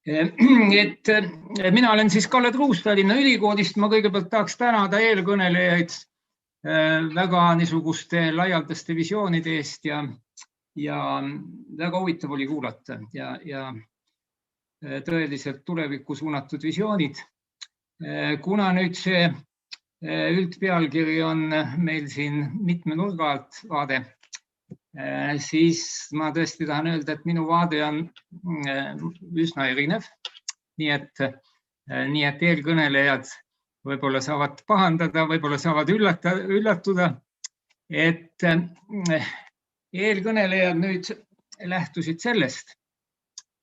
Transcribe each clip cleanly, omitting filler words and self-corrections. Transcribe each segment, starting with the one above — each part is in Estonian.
Et mina olen siis Kalle Truus Tallinna Ülikoolist. Ma kõigepealt tahaks tänada eelkõnelejaid väga niisuguste laialdaste visioonide eest ja väga huvitav oli kuulata ja tõeliselt tulevikku suunatud visioonid. Kuna nüüd see üldpealkiri on meil siin mitme nurga alt vaade, siis ma tõesti tahan öelda, et minu vaade on üsna erinev. Nii et eelkõnelejad võib-olla saavad pahandada, võib-olla saavad üllatuda, et eelkõnelejad nüüd lähtusid sellest.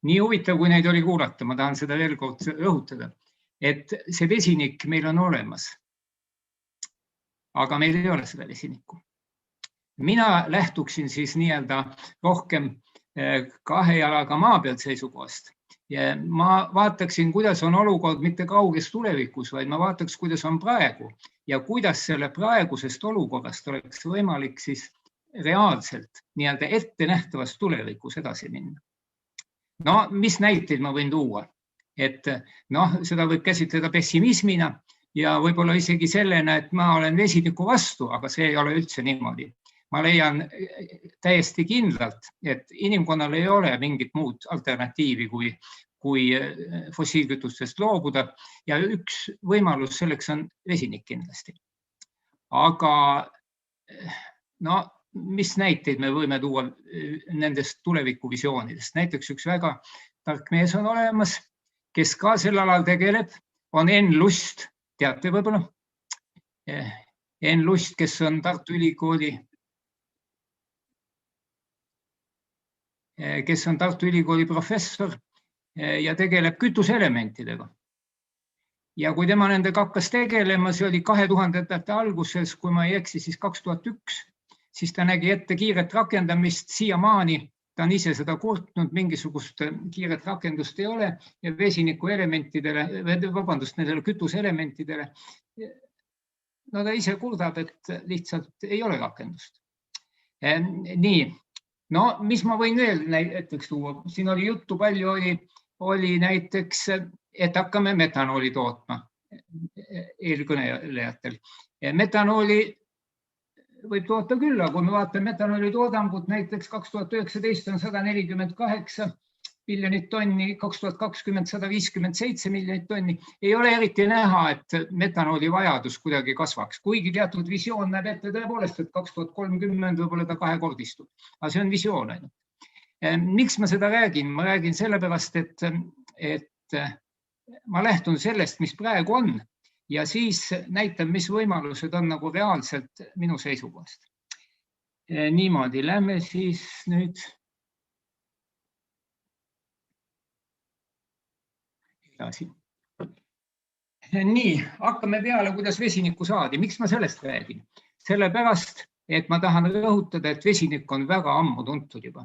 Nii huvitav, kui neid oli kuulata, ma tahan seda veel kord rõhutada, et see vesinik meil on olemas. Aga meil ei ole seda vesinikku. Mina lähtuksin siis nii-öelda rohkem kahe jalaga maa pealt seisukohast. Ja ma vaataksin, kuidas on olukord mitte kauges tulevikus, vaid ma vaataks, kuidas on praegu ja kuidas selle praegusest olukorrast oleks võimalik siis reaalselt nii-öelda ette nähtavas tulevikus edasi minna. No, mis näiteid ma võin tuua? Et seda võib käsitleda pessimismina ja võib-olla isegi sellena, et ma olen vesiniku vastu, aga see ei ole üldse niimoodi. Ma leian täiesti kindlalt, et inimkonnal ei ole mingit muud alternatiivi kui fossiilkütustest loobuda ja üks võimalus selleks on vesinik kindlasti. Aga mis näiteid me võime tuua nendest tulevikuvisioonidest? Näiteks üks väga tark mees on olemas, kes ka sel alal tegeleb, on Enn Lust, teate võib-olla? Enn Lust, kes on Tartu Ülikooli professor ja tegeleb kütuseelementidega. Ja kui tema nendega hakkas tegelema, see oli 2000-ndate alguses, kui ma ei eksi, siis 2001, siis ta nägi ette kiiret rakendamist siiamaani. Ta on ise seda kurtnud, mingisugust kiiret rakendust ei ole ja vesiniku elementidele, nendele kütuseelementidele. No ta ise kurdab, et lihtsalt ei ole rakendust. Nii. No, mis ma võin veel näiteks tuua? Siin oli juttu palju, oli näiteks, et hakkame metanooli tootma eelkõnelejatel. Metanooli võib toota küll, aga kui me vaatame metanooli toodangut, näiteks 2019 on 148 miljonit tonni, 2020 157 miljonit tonni, ei ole eriti näha, et metanooli vajadus kuidagi kasvaks. Kuigi teatud visioon näeb ette tõepoolest, et 2030 võib-olla ta kahekordistub. Aga see on visioon ainult. Miks ma seda räägin? Ma räägin sellepärast, et ma lähtun sellest, mis praegu on ja siis näitan, mis võimalused on nagu reaalselt minu seisukohast. Niimoodi, lähme siis nüüd edasi. Nii, hakkame peale, kuidas vesinikku saadi. Miks ma sellest räägin? Sellepärast, et ma tahan rõhutada, et vesinik on väga ammu tuntud juba.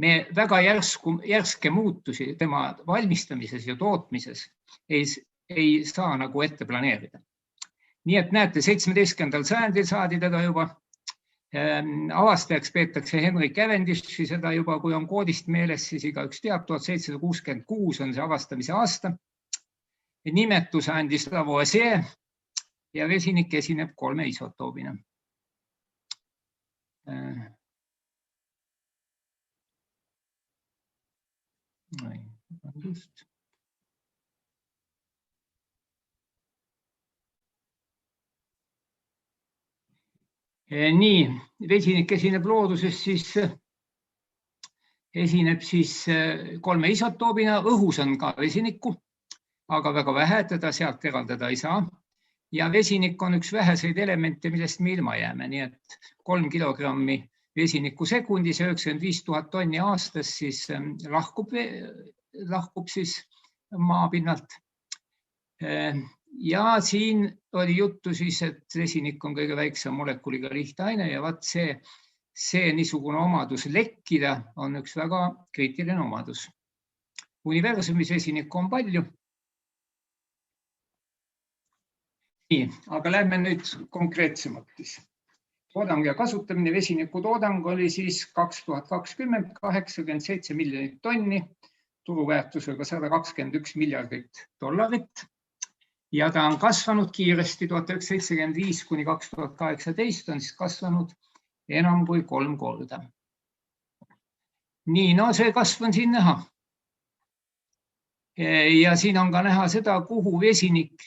Me väga järske muutusi tema valmistamises ja tootmises ei saa nagu ette planeerida. Nii et näete, 17. sajandil saadi teda juba. Avastajaks peetakse Henry Cavendishi, seda juba, kui on koodist meeles, siis igaüks teab, 1766 on see avastamise aasta. Nimetuse andis Lavoisier ja vesinik esineb 3 isotoobina. Nii, vesinik esineb looduses, esineb 3 isotoobina, õhus on ka vesinikku, aga väga vähe, teda sealt eraldada ei saa. Ja vesinik on üks väheseid elemente, millest me ilma jääme, nii et 3 kilogrammi vesinikku sekundis ja 95 000 tonni aastas siis lahkub siis maapinnalt. Ja siin oli juttu siis, et vesinik on kõige väiksem molekuliga lihtaine ja vaat see niisugune omadus lekkida on üks väga kriitiline omadus. Universumis vesinikku on palju. Nii, aga lähme nüüd konkreetsemalt. Toodang ja kasutamine, vesiniku toodang oli siis 2020 87 miljonit tonni. turuväärtusega $121 miljardit ja ta on kasvanud kiiresti 1975 kuni 2018 on siis kasvanud enam kui 3 korda. Nii, no see kasv on siin näha. Ja siin on ka näha seda, kuhu vesinik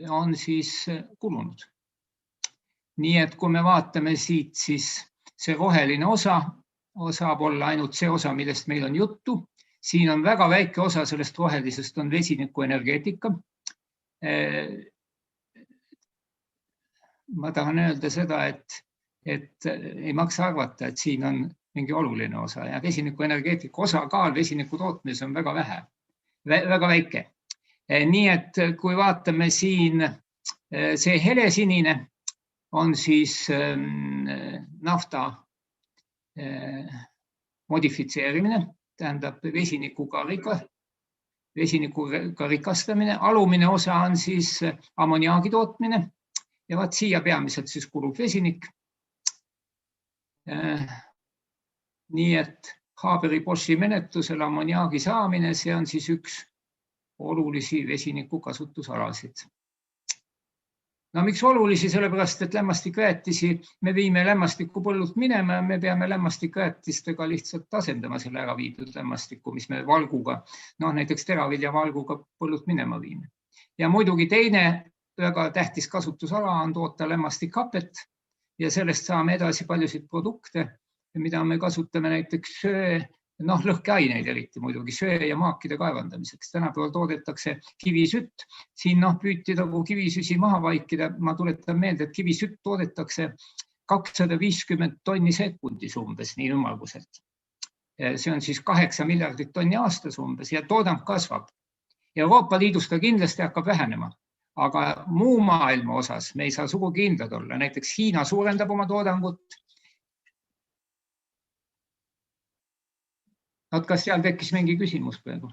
on siis kulunud. Nii et kui me vaatame siit, siis see roheline osa saab olla ainult see osa, millest meil on juttu. Siin on väga väike osa sellest rohelisest on vesinikuenergeetika. Ma tahan öelda seda, et ei maksa arvata, et siin on mingi oluline osa ja vesinikuenergeetika osakaal vesiniku tootmises on väga väike. Nii et kui vaatame siin, see helesinine on siis nafta modifitseerimine, tähendab vesinikuga rikastamine. Alumine osa on siis ammoniaagi tootmine ja vaat siia peamiselt siis kulub vesinik. Nii et Haberi-Bosch'i menetlusel ammoniaagi saamine, see on siis üks olulisi vesiniku kasutusalasid. No miks olulisi, sellepärast, et lämmastikväetisi me viime lämmastikupõllult minema ja me peame lämmastikväetistega lihtsalt asendama selle ära viidud lämmastiku, mis me valguga, näiteks teravilja valguga põllult minema viime. Ja muidugi teine väga tähtis kasutusala on toota lämmastikhapet ja sellest saame edasi paljusid produkte, mida me kasutame näiteks söe, lõhkeaineid eriti muidugi, söe ja maakide kaevandamiseks. Tänapäeval toodetakse kivisütt. Siin püüti kivisüsi maha vaikida. Ma tuletan meelde, et kivisütt toodetakse 250 tonni sekundis umbes, nii ümmarguselt. See on siis 8 miljardit tonni aastas umbes ja toodang kasvab. Euroopa Liidus ta kindlasti hakkab vähenema, aga muu maailma osas me ei saa sugugi kindlad olla. Näiteks Hiina suurendab oma toodangut. Kas seal tekkis mingi küsimus praegu?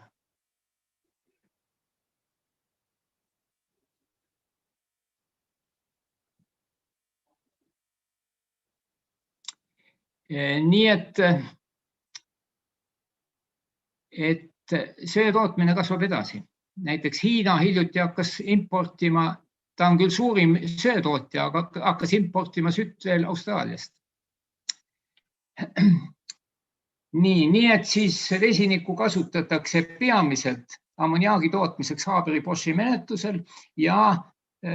Nii et söe tootmine kasvab edasi. Näiteks Hiina hiljuti hakkas importima, ta on küll suurim söötootja, aga hakkas importima sütt veel Austraaliast. Nii et siis vesinikku kasutatakse peamiselt ammoniaagi tootmiseks Haberi-Bosch'i menetlusel ja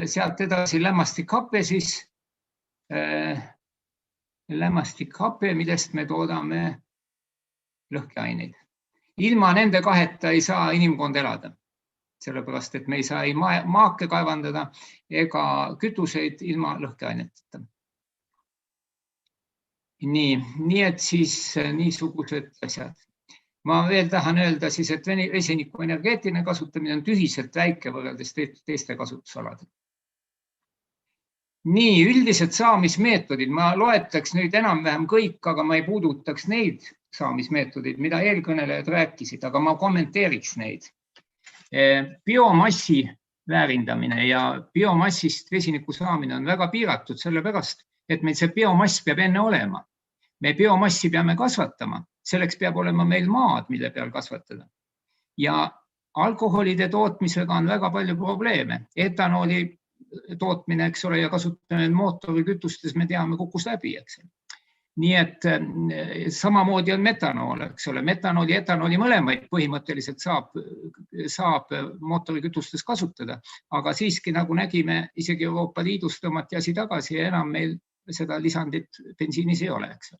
sealt edasi lämmastikhape siis, millest me toodame lõhkeaineid. Ilma nende kaheta ei saa inimkond elada, sellepärast et me ei saa ei maake kaevandada ega kütuseid ilma lõhkeaineteta. Nii et siis niisugused asjad. Ma veel tahan öelda siis, et vesiniku energeetiline kasutamine on tühiselt väike võrreldes teiste kasutusaladega. Nii, üldised saamismeetodid. Ma loetleks nüüd enam-vähem kõik, aga ma ei puudutaks neid saamismeetodid, mida eelkõnelejad rääkisid, aga ma kommenteeriks neid. Biomassi väärindamine ja biomassist vesiniku saamine on väga piiratud, sellepärast, et meil see biomass peab enne olema. Me biomassi peame kasvatama, selleks peab olema meil maad, mille peal kasvatada. Ja alkoholide tootmisega on väga palju probleeme. Etanooli tootmine, eks ole, ja kasutamine mootorikütustes, me teame, kukkus läbi, eks. Nii et samamoodi on metanool, eks ole. Metanooli ja etanooli mõlemaid põhimõtteliselt saab mootorikütustes kasutada, aga siiski, nagu nägime, isegi Euroopa Liidus tõmmati asi tagasi ja enam meil seda lisandit bensiinis ei ole, eks.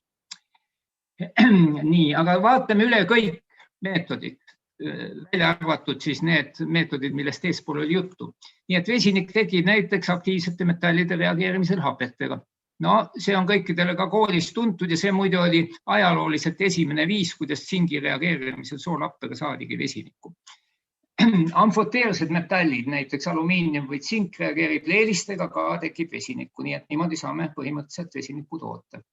Nii, aga vaatame üle kõik meetodid, välja arvatud siis need meetodid, millest eespool oli juttu. Nii et vesinik tekib näiteks aktiivsete metallide reageerimisel hapetega. No see on kõikidele ka koolis tuntud ja see muidu oli ajalooliselt esimene viis, kuidas tsingi reageerimisel soolappega saadigi vesinikku. Amfoteersed metallid, näiteks alumiinium või tsink reageerib leelistega, ka tekib vesinikku, nii et niimoodi saame põhimõtteliselt vesinikku toota.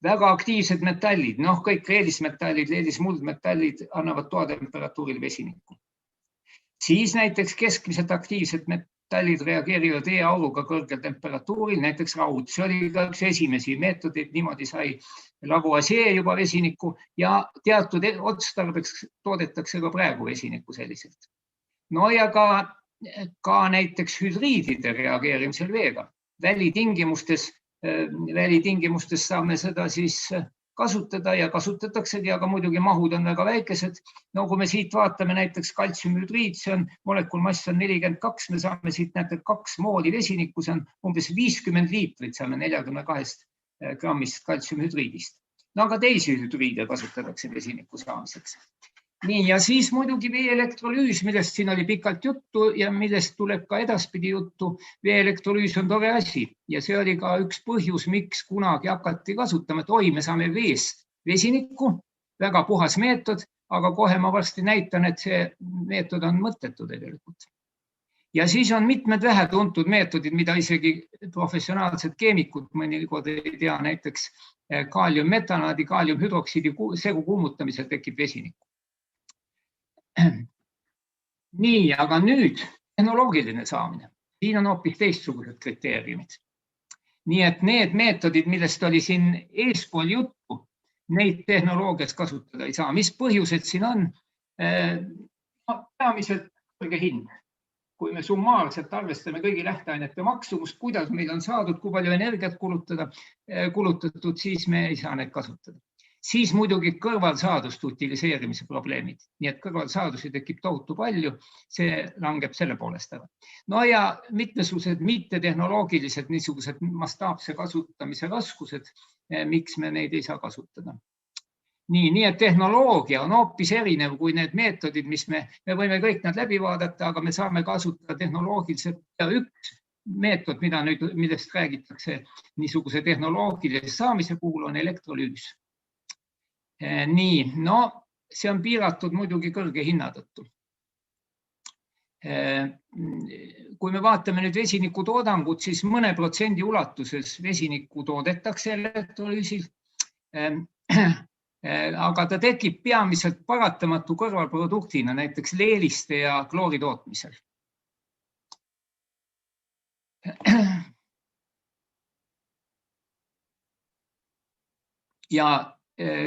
Väga aktiivsed metallid, kõik leelismetallid, leelismuldmetallid annavad toatemperatuuril vesinikku. Siis näiteks keskmiselt aktiivsed metallid reageerivad E-auruga kõrgel temperatuuril, näiteks raud. See oli ka üks esimesi meetodeid, niimoodi sai Lavoisier juba vesiniku ja teatud otstarbeks toodetakse ka praegu vesiniku selliselt. No ja ka näiteks hüdriidide reageerimisel veega. Välitingimustes saame seda siis kasutada ja kasutataksegi, aga muidugi mahud on väga väikesed. No kui me siit vaatame näiteks kaltsiumhüdriid, see on molekulmass on 42, me saame siit näete 2 mooli vesinikku, see on umbes 50 liitrit, saame 42 grammist kaltsiumhüdriidist. No aga teisi hüdriide kasutatakse vesiniku saamiseks. Nii, ja siis muidugi veeelektrolüüs, millest siin oli pikalt juttu ja millest tuleb ka edaspidi juttu. Veeelektrolüüs on tore asi ja see oli ka üks põhjus, miks kunagi hakati kasutama, et me saame veest vesinikku, väga puhas meetod, aga kohe ma varsti näitan, et see meetod on mõttetu tegelikult. Ja siis on mitmed vähetuntud meetodid, mida isegi professionaalsed keemikud mõnikord ei tea, näiteks kaaliummetanaadi, kaaliumhüdroksiidi segu kuumutamisel tekib vesinikku. Nii, aga nüüd tehnoloogiline saamine. Siin on hoopis teistsugused kriteeriumid. Nii et need meetodid, millest oli siin eespool juttu, neid tehnoloogias kasutada ei saa. Mis põhjused siin on? Peamiselt kõrge hind. Kui me summaarselt arvestame kõigi lähteainete maksumust, kuidas meil on saadud, kui palju energiat kulutatud, siis me ei saa neid kasutada. Siis muidugi kõrvalsaaduste utiliseerimise probleemid. Nii et kõrvalsaadusi tekib tohutu palju, see langeb selle poolest ära. No ja mitmesugused mittetehnoloogilised niisugused mastaapse kasutamise raskused, miks me neid ei saa kasutada. Nii et tehnoloogia on hoopis erinev kui need meetodid, mis me võime kõik nad läbi vaadata, aga me saame kasutada tehnoloogiliselt ja üks meetod, millest räägitakse niisuguse tehnoloogilise saamise puhul on elektrolüüs. Nii, no see on piiratud muidugi kõrge hinna tõttu. Kui me vaatame nüüd vesiniku toodangut, siis mõne protsendi ulatuses vesinikku toodetakse elektrolüüsil, aga ta tekib peamiselt paratamatu kõrvalproduktina, näiteks leeliste ja kloori tootmisel. Ja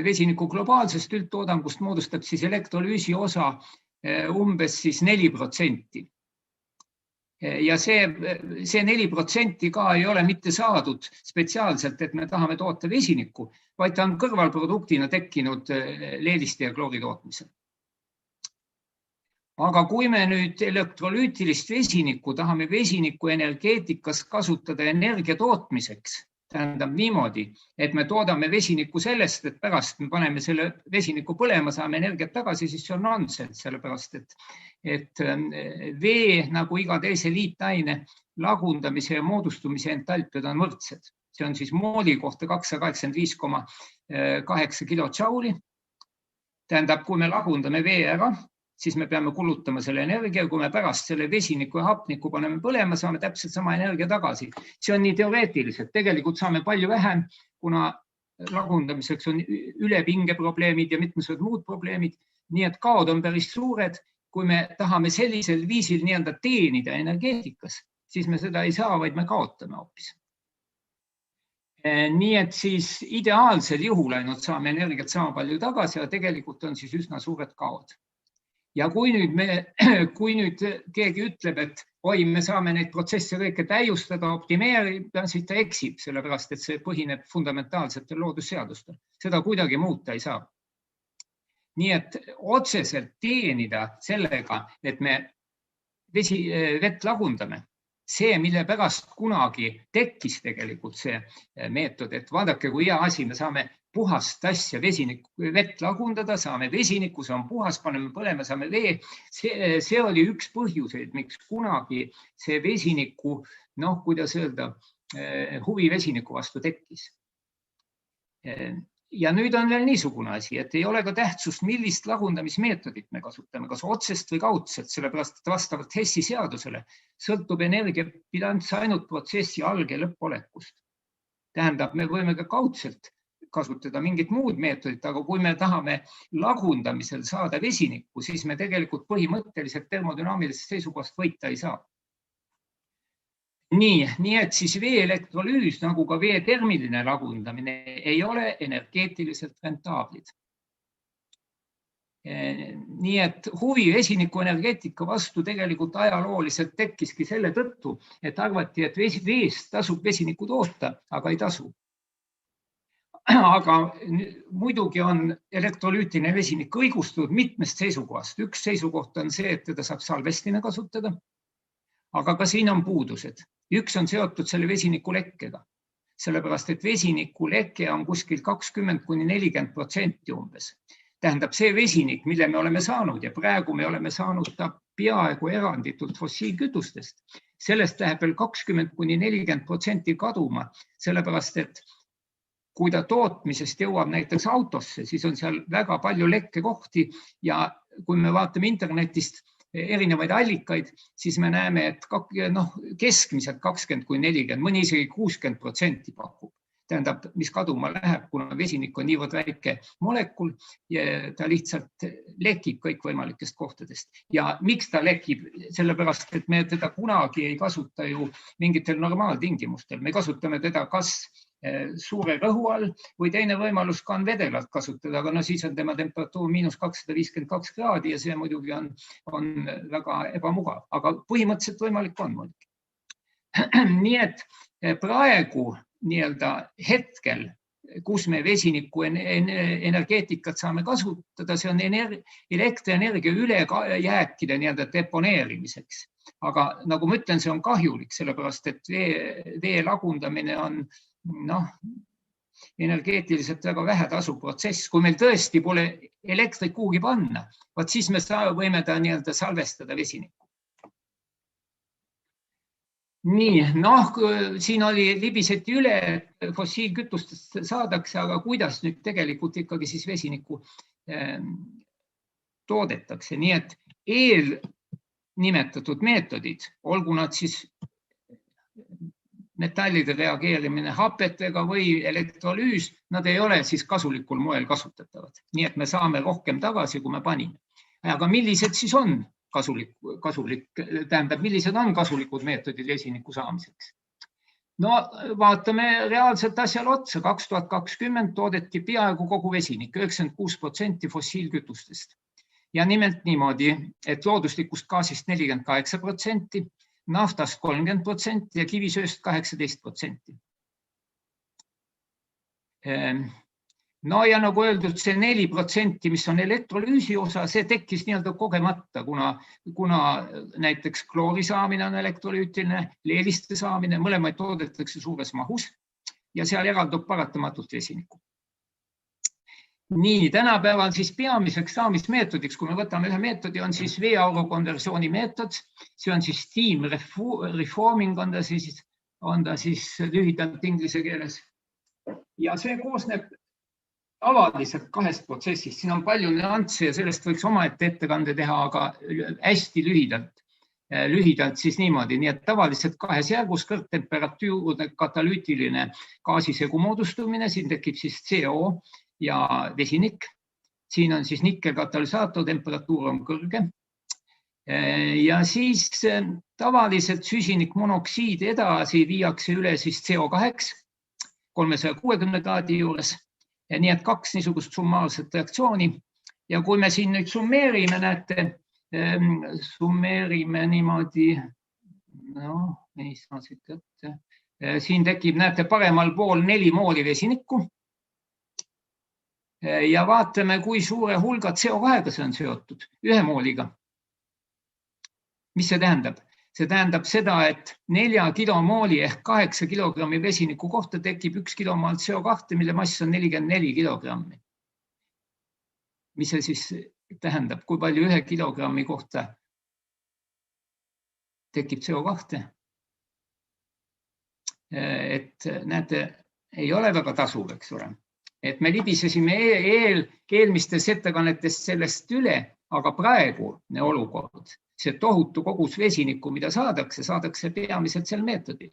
vesiniku globaalsest üldtoodangust moodustab siis elektrolüüsi osa umbes siis 4%. Ja see 4% ka ei ole mitte saadud spetsiaalselt, et me tahame toota vesinikku, vaid ta on kõrvalproduktina tekkinud leeliste ja kloori tootmisel. Aga kui me nüüd elektrolüütilist vesinikku tahame vesiniku energeetikas kasutada energia tootmiseks, tähendab niimoodi, et me toodame vesinikku sellest, et pärast me paneme selle vesiniku põlema, saame energiat tagasi, siis see on nonsense, sellepärast et vee nagu iga teise liitaine lagundamise ja moodustumise entalpiad on võrdsed. See on siis mooli kohta 285,8 kilotšauli. Tähendab, kui me lagundame vee ära, siis me peame kulutama selle energia, kui me pärast selle vesiniku ja hapniku paneme põlema, saame täpselt sama energia tagasi. See on nii teoreetiliselt, tegelikult saame palju vähem, kuna lagundamiseks on ülepinge probleemid ja mitmesugused muud probleemid, nii et kaod on päris suured. Kui me tahame sellisel viisil nii-öelda teenida energeetikas, siis me seda ei saa, vaid me kaotame hoopis. Nii et siis ideaalsel juhul ainult saame energiat sama palju tagasi ja tegelikult on siis üsna suured kaod. Ja kui nüüd keegi ütleb, et me saame neid protsesse kõike täiustada, optimeerida, siis ta eksib, sellepärast et see põhineb fundamentaalsetel loodusseadustel. Seda kuidagi muuta ei saa. Nii et otseselt teenida sellega, et me vett lagundame, see, mille pärast kunagi tekkis tegelikult see meetod, et vaadake, kui hea asi, me saame puhast asja vett lagundada, saame vesiniku, see on puhas, paneme põlema, saame vee. See oli üks põhjuseid, miks kunagi see vesiniku, kuidas öelda, huvi vesiniku vastu tekkis. Ja nüüd on veel niisugune asi, et ei ole ka tähtsust, millist lagundamismeetodit me kasutame, kas otsest või kaudselt, sellepärast et vastavalt Hessi seadusele sõltub energiabilanss ainult protsessi alg- ja lõppolekust. Tähendab, me võime ka kaudselt kasutada mingit muud meetodit, aga kui me tahame lagundamisel saada vesinikku, siis me tegelikult põhimõtteliselt termodünaamilisest seisukohast võita ei saa. Nii et siis vee elektrolüüs nagu ka vee termiline lagundamine ei ole energeetiliselt rentaablid. Nii et huvi vesinikuenergeetika vastu tegelikult ajalooliselt tekkiski selle tõttu, et arvati, et veest tasub vesinikku toota, aga ei tasu. Aga muidugi on elektrolüütiline vesinik õigustatud mitmest seisukohast. Üks seisukoht on see, et teda saab salvestina kasutada, aga ka siin on puudused. Üks on seotud selle vesinikulekkega, sellepärast et vesinikuleke on kuskil 20–40% umbes. Tähendab see vesinik, mille me oleme saanud ja praegu me oleme saanud ta peaaegu eranditult fossiilkütustest. Sellest läheb veel 20–40% kaduma, sellepärast et kui ta tootmisest jõuab näiteks autosse, siis on seal väga palju lekkekohti ja kui me vaatame internetist erinevaid allikaid, siis me näeme, et keskmiselt 20–40, mõni isegi 60% pakub. Tähendab, mis kaduma läheb, kuna vesinik on niivõrd väike molekul ja ta lihtsalt lekib kõikvõimalikest kohtadest. Ja miks ta lekib? Sellepärast, et me teda kunagi ei kasuta ju mingitel normaaltingimustel. Me kasutame teda kas suure rõhu all või teine võimalus ka on vedelalt kasutada, aga siis on tema temperatuur –252 kraadi ja see muidugi on väga ebamugav, aga põhimõtteliselt võimalik on muidugi. Nii et praegu hetkel, kus me vesiniku energeetikat saame kasutada, see on elektrienergia ülejääkide deponeerimiseks. Aga nagu ma ütlen, see on kahjulik, sellepärast et vee lagundamine on energeetiliselt väga vähetasuv protsess. Kui meil tõesti pole elektrit kuhugi panna, siis me võime ta salvestada vesinikku. Nii, siin libiseti üle, fossiilkütustest saadakse, aga kuidas nüüd tegelikult ikkagi siis vesinikku toodetakse. Nii et eelnimetatud meetodid, olgu nad siis metallide reageerimine hapetega või elektrolüüs, nad ei ole siis kasulikul moel kasutatavad. Nii et me saame rohkem tagasi, kui me panime. Aga millised siis on millised on kasulikud meetodid vesiniku saamiseks? Vaatame reaalselt asjale otsa. 2020 toodeti peaaegu kogu vesinik, 96% fossiilkütustest. Ja nimelt niimoodi, et looduslikust gaasist 48%, naftast 30% ja kivisööst 18%. Ja nagu öeldud, see 4%, mis on elektrolüüsi osa, see tekkis kogemata, kuna näiteks kloori saamine on elektrolüütiline, leeliste saamine, mõlemaid toodetakse suures mahus ja seal eraldub paratamatult vesinikku. Nii, tänapäeval siis peamiseks saamismeetodiks, kui me võtame ühe meetodi, on siis veeauru konversiooni meetod. See on siis steam reforming, on ta siis lühidalt inglise keeles. Ja see koosneb tavaliselt kahest protsessist. Siin on palju nüansse ja sellest võiks omaette ettekande teha, aga hästi lühidalt siis niimoodi. Nii et tavaliselt kahes järgus kõrgtemperatuurne katalüütiline gaasisegu moodustumine. Siin tekib siis CO ja vesinik. Siin on siis nikkel katalüsaator, temperatuur on kõrge. Ja siis tavaliselt süsinikmonoksiid edasi viiakse üle siis CO2 360 kraadi juures. Nii et kaks niisugust summaarset reaktsiooni. Ja kui me siin nüüd summeerime, näete, summeerime niimoodi, ei saa siit kätte. Siin tekib, näete, paremal pool 4 mooli vesinikku. Ja vaatame, kui suure hulga CO2-ga see on seotud, 1 mooliga. Mis see tähendab? See tähendab seda, et 4 kilomooli ehk 8 kilogrammi vesiniku kohta tekib 1 kilomool CO2, mille mass on 44 kilogrammi. Mis see siis tähendab, kui palju 1 kilogrammi kohta tekib CO2? Et näete, ei ole väga tasuv, eks ole. Et me libisesime eelmistes ettekannetest sellest üle, aga praegune olukord, see tohutu kogus vesinikku, mida saadakse peamiselt sel meetodil.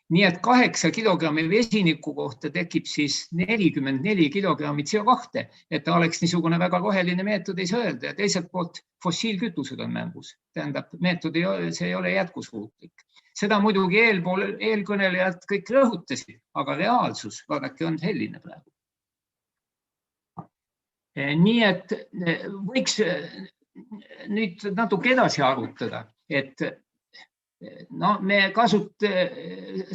Nii et 8 kilogrammi vesiniku kohta tekib siis 44 kilogrammi CO2, et ta oleks niisugune väga roheline meetod, ei saa öelda. Ja teiselt poolt fossiilkütused on mängus. Tähendab, meetod see ei ole jätkusuutlik. Seda muidugi eelkõnelejad kõik rõhutasid, aga reaalsus, vaadake, on selline praegu. Nii et võiks nüüd natuke edasi arutada, et no me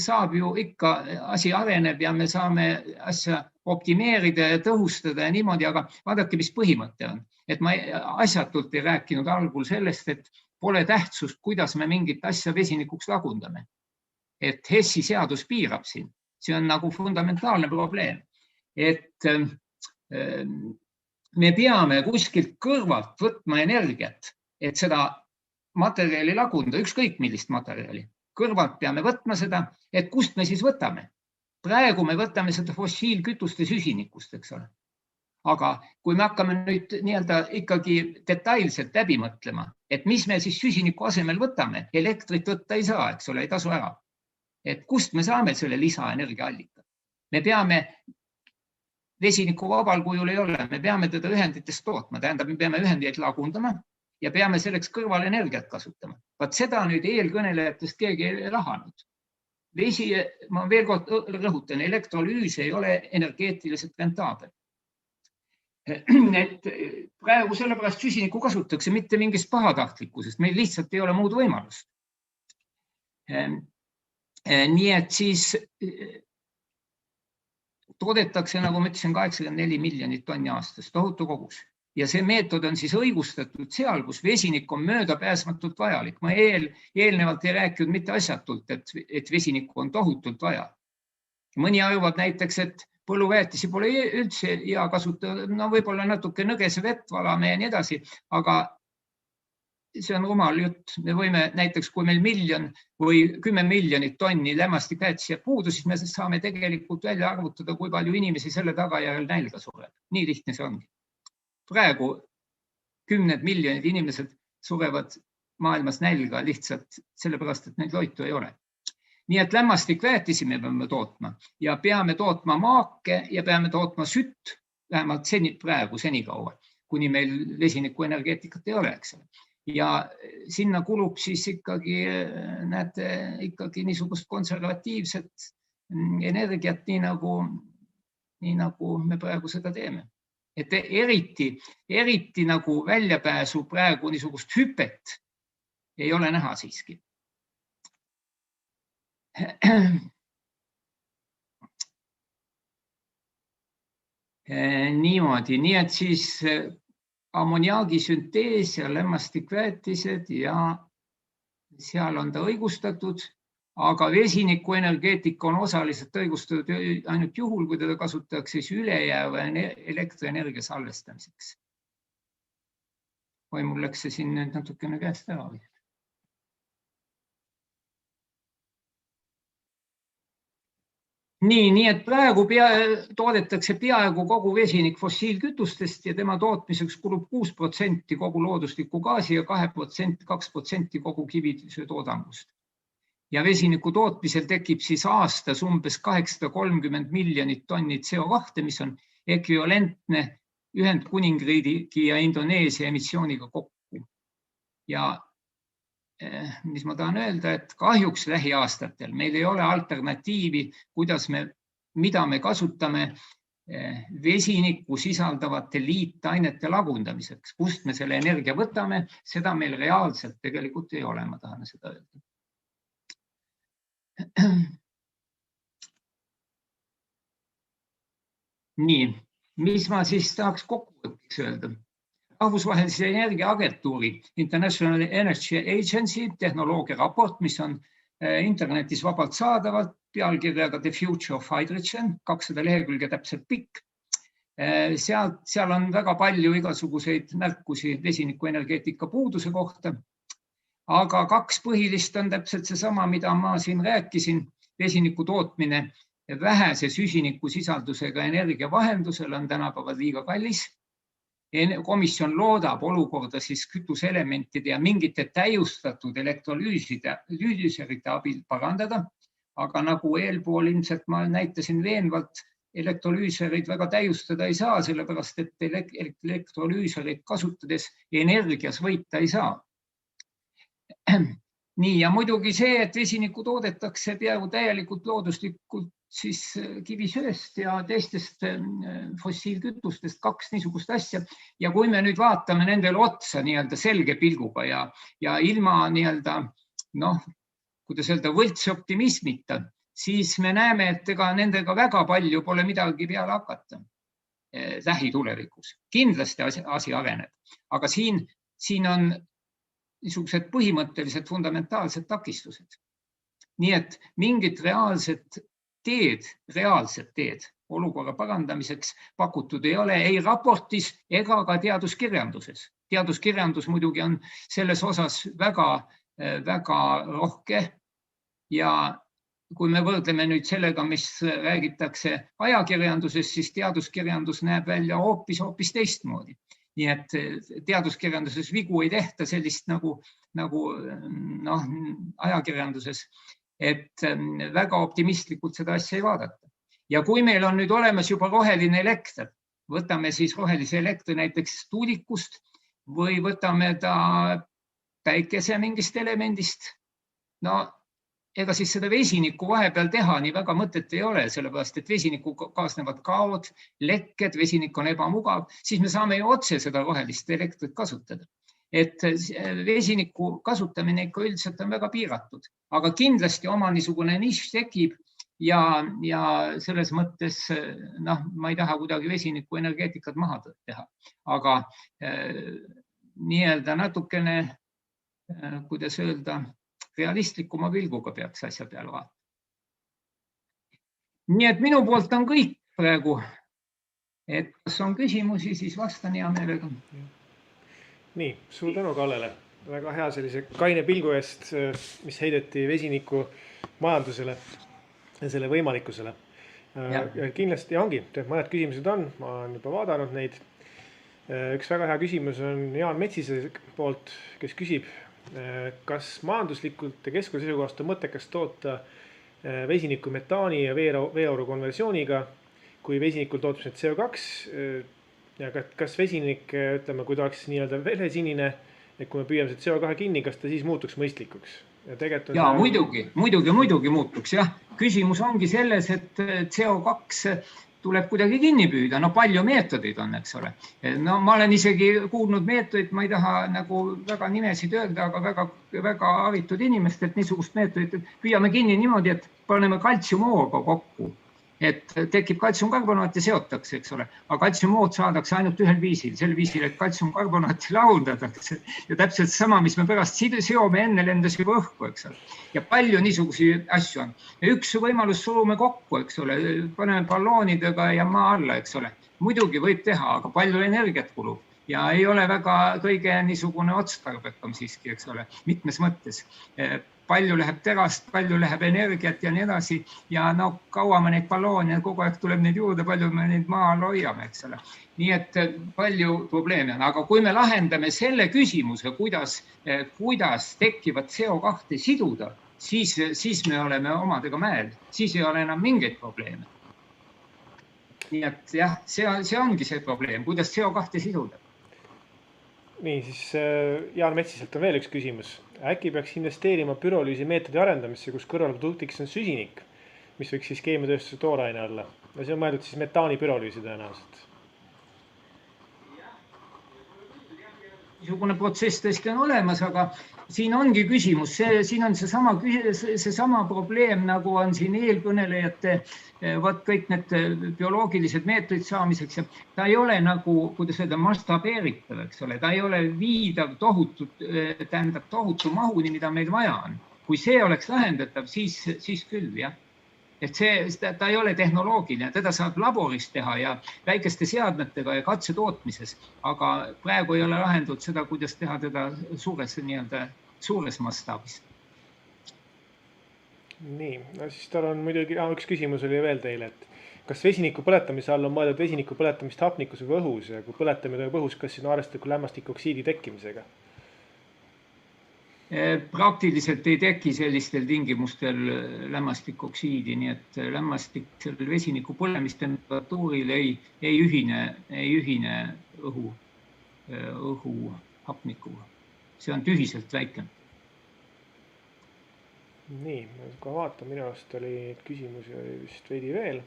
saab ju ikka, asi areneb ja me saame asja optimeerida ja tõhustada ja niimoodi, aga vaadake, mis põhimõte on. Et ma asjatult ei rääkinud algul sellest, et pole tähtsust, kuidas me mingit asja vesinikuks lagundame. Et Hessi seadus piirab siin. See on nagu fundamentaalne probleem. Et me peame kuskilt kõrvalt võtma energiat, et seda materjali lagunda, ükskõik millist materjali. Kõrvalt peame võtma seda, et kust me siis võtame. Praegu me võtame seda fossiilkütuste süsinikust, eks ole. Aga kui me hakkame nüüd ikkagi detailselt läbi mõtlema, et mis me siis süsiniku asemel võtame, elektrit võtta ei saa, eks ole, ei tasu ära. Et kust me saame selle lisaenergiaallika? Me peame vesiniku vabal kujul ei ole, me peame teda ühenditest tootma, tähendab, me peame ühendeid lagundama ja peame selleks kõrval energiat kasutama. Vaat seda nüüd eelkõnelejatest keegi ei lahanud. Vesi, ma veel kord rõhutan, elektrolüüs ei ole energeetiliselt rentaabel. Et praegu sellepärast süsinikku kasutatakse mitte mingist pahatahtlikkusest, meil lihtsalt ei ole muud võimalust. Nii et siis toodetakse, nagu ma ütlesin, 84 miljonit tonni aastas, tohutu kogus. Ja see meetod on siis õigustatud seal, kus vesinik on möödapääsmatult vajalik. Ma eelnevalt ei rääkinud mitte asjatult, et vesinikku on tohutult vaja. Mõni arvad näiteks, et põlluväetisi pole üldse hea kasutada, no võib-olla natuke nõgese vett valame ja nii edasi, aga see on rumal jutt. Me võime näiteks, kui meil 1 miljon või 10 miljonit tonni lämmastikväetisi jääb puudu, siis me saame tegelikult välja arvutada, kui palju inimesi selle tagajärjel nälga sureb. Nii lihtne see ongi. Praegu 10 miljonid inimesed surevad maailmas nälga lihtsalt sellepärast, et neid loitu ei ole. Nii et lämmastikväetisi me peame tootma ja peame tootma maake ja peame tootma sütt, vähemalt praegu senikaua, kuni meil vesinikuenergeetikat ei ole, eks ole. Ja sinna kulub siis ikkagi, näete, ikkagi niisugust konservatiivset energiat, nii nagu me praegu seda teeme. Et eriti nagu väljapääsu praegu niisugust hüpet ei ole näha siiski. Niimoodi, nii et siis ammoniaagi süntees ja lämmastikväetised ja seal on ta õigustatud, aga vesinikuenergeetika on osaliselt õigustatud ainult juhul, kui teda kasutatakse ülejääva elektrienergia salvestamiseks. Või mul läks see siin natukene käest ära. Nii et praegu toodetakse peaaegu kogu vesinik fossiilkütustest ja tema tootmiseks kulub 6% kogu loodusliku gaasi ja 2% kogu kivisöe toodangust. Ja vesiniku tootmisel tekib siis aastas umbes 830 miljonit tonni CO2, mis on ekvivalentne Ühendkuningriigi ja Indoneesia emissiooniga kokku. Ja mis ma tahan öelda, et kahjuks lähiaastatel meil ei ole alternatiivi, mida me kasutame vesinikku sisaldavate liitainete lagundamiseks. Kust me selle energia võtame, seda meil reaalselt tegelikult ei ole, ma tahan seda öelda. Nii, mis ma siis tahaks kokkuvõtteks öelda? Rahvusvahelise energiaagentuuri International Energy Agency tehnoloogia raport, mis on internetis vabalt saadavalt pealkirjaga The Future of Hydrogen, 200 lehekülge täpselt pikk. Seal on väga palju igasuguseid märkusi vesinikuenergeetika puuduse kohta, aga 2 põhilist on täpselt seesama, mida ma siin rääkisin. Vesiniku tootmine vähese süsiniku sisaldusega energia vahendusel on tänapäeval liiga kallis. Komisjon loodab olukorda siis kütuseelementide ja mingite täiustatud elektrolüüserite abil parandada, aga nagu eelpool ilmselt ma näitasin veenvalt, elektrolüüserid väga täiustada ei saa, sellepärast et elektrolüüserid kasutades energias võita ei saa. Nii, ja muidugi see, et vesinikku toodetakse peaaegu täielikult looduslikult siis kivisöest ja teistest fossiilkütustest, 2 niisugust asja. Ja kui me nüüd vaatame nendele otsa nii-öelda selge pilguga ja ilma nii-öelda, kuidas öelda, võltsoptimismita, siis me näeme, et ega nendega väga palju pole midagi peale hakata lähitulevikus. Kindlasti asi areneb, aga siin on niisugused põhimõttelised fundamentaalsed takistused. Nii et mingit reaalset teed olukorra parandamiseks pakutud ei ole ei raportis ega ka teaduskirjanduses. Teaduskirjandus muidugi on selles osas väga rohke ja kui me võrdleme nüüd sellega, mis räägitakse ajakirjanduses, siis teaduskirjandus näeb välja hoopis teistmoodi. Nii et teaduskirjanduses vigu ei tehta sellist nagu ajakirjanduses, et väga optimistlikult seda asja ei vaadata. Ja kui meil on nüüd olemas juba roheline elekter, võtame siis rohelise elektri näiteks tuulikust või võtame ta päikese mingist elemendist, ega siis seda vesinikku vahepeal teha nii väga mõtet ei ole, sellepärast et vesiniku kaasnevad kaod, lekked, vesinik on ebamugav, siis me saame ju otse seda rohelist elektrit kasutada. Et vesiniku kasutamine ikka üldiselt on väga piiratud, aga kindlasti oma niisugune nišš tekib ja selles mõttes, ma ei taha kuidagi vesiniku energeetikat maha teha, aga nii-öelda natukene, kuidas öelda, realistlikuma pilguga peaks asja peale vaatama. Nii et minu poolt on kõik praegu, et kas on küsimusi, siis vastan hea meelega. Nii, suur tänu Kallele. Väga hea sellise kaine pilgu eest, mis heideti vesiniku majandusele ja selle võimalikkusele. Ja kindlasti ongi, mõned küsimused on, ma olen juba vaadanud neid. Üks väga hea küsimus on Jaan Metsise poolt, kes küsib, kas majanduslikult ja keskkonna seisukohast on mõttekas toota vesiniku metaani ja veeauru konversiooniga, kui vesinikul tootmised CO2 ja kas vesinik, ütleme, kui ta oleks nii-öelda veresinine, et kui me püüame see CO2 kinni, kas ta siis muutuks mõistlikuks? Ja muidugi muutuks, jah. Küsimus ongi selles, et CO2 tuleb kuidagi kinni püüda. Palju meetodeid on, eks ole. Ma olen isegi kuulnud meetodit, ma ei taha nagu väga nimesid öelda, aga väga haritud inimest, et niisugust meetodit püüame kinni niimoodi, et paneme kaltsiumooga kokku. Et tekib kaltsiumkarbonaat ja seotakse, eks ole. Aga kaltsiumood saadakse ainult ühel viisil, sel viisil, et kaltsiumkarbonaati lauldatakse. Ja täpselt sama, mis me pärast seome enne lendas juba õhku, eks ole. Ja palju niisuguseid asju on. Ja üks võimalus surume kokku, eks ole. Paneme balloonidega ja maa alla, eks ole. Muidugi võib teha, aga palju energiat kulub. Ja ei ole väga kõige niisugune otstarbekam siiski, eks ole, mitmes mõttes. Palju läheb terast, palju läheb energiat ja nii edasi. Ja kaua me neid balloone, kogu aeg tuleb neid juurde, palju me neid maa all hoiame, eks ole. Nii et palju probleeme on. Aga kui me lahendame selle küsimuse, kuidas tekivad CO2 siduda, siis me oleme omadega mäel. Siis ei ole enam mingeid probleeme. Nii et jah, see ongi see probleem, kuidas CO2 siduda. Nii, siis Jaan Metsiselt on veel üks küsimus. Äkki peaks investeerima pürolüüsi meetodi arendamisse, kus kõrvalproduktiks on süsinik, mis võiks siis keemiatööstuse tooraine olla. Ja see on mõeldud siis metaani pürolüüsi tõenäoliselt. Niisugune protsess tõesti on olemas, aga siin ongi küsimus. Siin on seesama probleem, nagu on siin eelkõnelejate kõik need bioloogilised meetodid saamiseks. Ja ta ei ole nagu, kuidas öelda, mastabeeritav, eks ole. Ta ei ole viidav tohutu mahuni, mida meil vaja on. Kui see oleks lahendatav, siis küll, jah. Et ta ei ole tehnoloogiline, teda saab laboris teha ja väikeste seadmetega ja katsetootmises, aga praegu ei ole lahendatud seda, kuidas teha teda suures mastaabis. Nii, siis tal on muidugi, üks küsimus oli veel teile, et kas vesiniku põletamise all on mõeldud vesiniku põletamist hapnikus või õhus ja kui põletamine toimub õhus, kas siin arvestab lämmastikoksiidi tekkimisega? praktiliselt ei teki sellistel tingimustel lämmastikoksiidi, nii et lämmastik sellel vesiniku põlemistemperatuuril ei ühine õhu hapnikuga. See on tühiselt väike. Nii, kui vaatan, minu arust oli küsimusi vist veidi veel.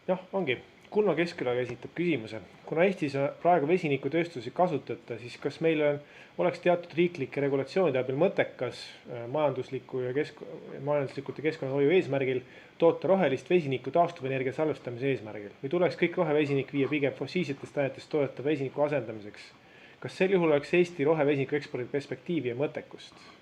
Jah, ongi. Kunno Keskkülaga esitab küsimuse. Kuna Eestis praegu vesinikutööstusi kasutata, siis kas meil oleks teatud riiklike regulatsioonide abil mõttekas majanduslikult ja keskkonnahoiu eesmärgil toota rohelist vesinikku taastuvenergia salvestamise eesmärgil? Või tuleks kõik rohevesinik viia pigem fossiilsetest ainetest toodetav vesiniku asendamiseks? Kas sel juhul oleks Eesti rohevesiniku ekspordi perspektiivi ja mõttekust?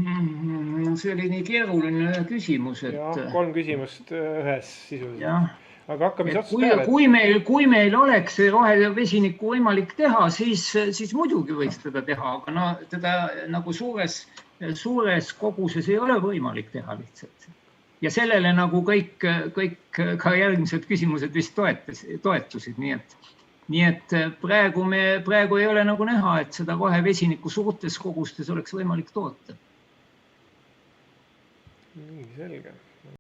See oli nii keeruline küsimus, et... Ja, 3 küsimust ühes sisuliselt. Aga hakkame otsast peale. Kui meil oleks rohevesinikku võimalik teha, siis muidugi võiks teda teha, aga teda nagu suures koguses ei ole võimalik teha lihtsalt. Ja sellele nagu kõik ka järgmised küsimused vist toetusid, nii et praegu ei ole nagu näha, et seda rohevesinikku suurtes kogustes oleks võimalik toota. Nii, selge.